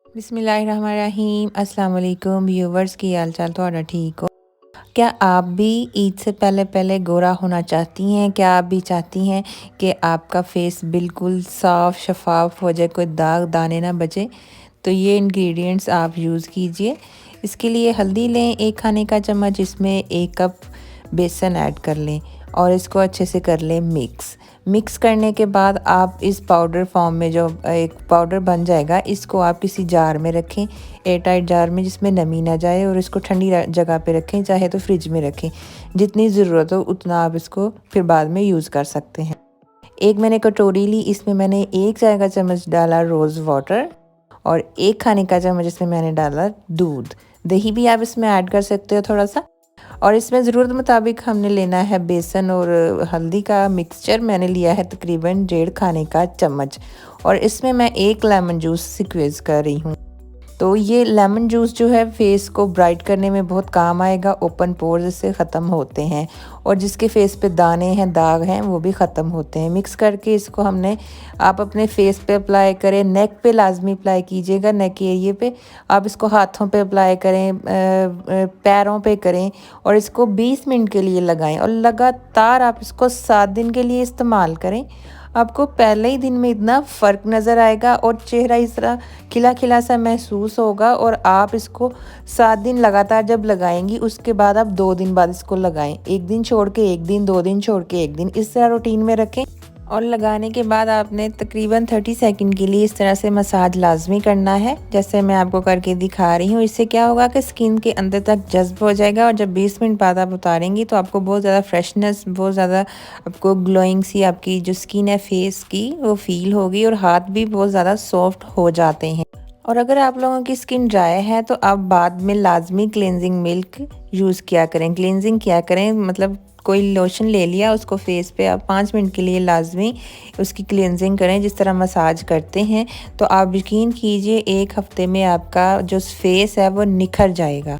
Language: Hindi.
बिस्मिल्लाहिर्रहमानिर्रहीम। अस्सलाम वालेकुम व्यूवर्स, की हाल चाल थोड़ा ठीक हो? क्या आप भी ईद से पहले पहले गोरा होना चाहती हैं? क्या आप भी चाहती हैं कि आपका फेस बिल्कुल साफ़ शफाफ हो जाए, कोई दाग दाने ना बचे? तो ये इंग्रेडिएंट्स आप यूज़ कीजिए। इसके लिए हल्दी लें 1 खाने का चम्मच, इसमें 1 कप बेसन ऐड कर लें और इसको अच्छे से कर लें मिक्स। मिक्स करने के बाद आप इस पाउडर फॉर्म में जो एक पाउडर बन जाएगा, इसको आप किसी जार में रखें, एयर टाइट जार में जिसमें नमी ना जाए, और इसको ठंडी जगह पे रखें, चाहे तो फ्रिज में रखें। जितनी ज़रूरत हो उतना आप इसको फिर बाद में यूज़ कर सकते हैं। एक मैंने कटोरी ली, इसमें मैंने 1 चाय का चम्मच डाला रोज़ वाटर और 1 खाने का चम्मच इसमें मैंने डाला दूध। दही भी आप इसमें ऐड कर सकते हो थोड़ा सा। और इसमें ज़रूरत मुताबिक हमने लेना है बेसन और हल्दी का मिक्सचर। मैंने लिया है तकरीबन 1.5 खाने का चम्मच और इसमें मैं 1 लेमन जूस स्क्वीज़ कर रही हूँ। तो ये लेमन जूस जो है फेस को ब्राइट करने में बहुत काम आएगा। ओपन पोर्स इससे ख़त्म होते हैं और जिसके फेस पे दाने हैं, दाग हैं, वो भी ख़त्म होते हैं। मिक्स करके इसको हमने आप अपने फेस पे अप्लाई करें, नेक पे लाजमी अप्लाई कीजिएगा, नेक एरिए पे। आप इसको हाथों पे अप्लाई करें, पैरों पे करें और इसको 20 मिनट के लिए लगाएं और लगातार आप इसको 7 दिन के लिए इस्तेमाल करें। आपको पहले ही दिन में इतना फ़र्क नज़र आएगा और चेहरा इस तरह खिला खिला सा महसूस होगा। और आप इसको 7 दिन लगातार जब लगाएंगी, उसके बाद आप 2 दिन बाद इसको लगाएं। 1 दिन छोड़ के 1 दिन, 2 दिन छोड़ के 1 दिन, इस तरह रूटीन में रखें। और लगाने के बाद आपने तकरीबन 30 सेकंड के लिए इस तरह से मसाज लाजमी करना है, जैसे मैं आपको करके दिखा रही हूँ। इससे क्या होगा कि स्किन के अंदर तक जज्ब हो जाएगा और जब 20 मिनट बाद आप उतारेंगी तो आपको बहुत ज़्यादा फ्रेशनेस, बहुत ज़्यादा आपको ग्लोइंग सी आपकी जो स्किन है फेस की, वो फील होगी और हाथ भी बहुत ज़्यादा सॉफ्ट हो जाते हैं। और अगर आप लोगों की स्किन ड्राई है तो आप बाद में लाजमी क्लेंजिंग मिल्क यूज़ किया करें, क्लेंजिंग किया करें। मतलब कोई लोशन ले लिया, उसको फेस पे आप 5 मिनट के लिए लाजमी उसकी क्लेंजिंग करें, जिस तरह मसाज करते हैं। तो आप यकीन कीजिए 1 हफ्ते में आपका जो फेस है वो निखर जाएगा।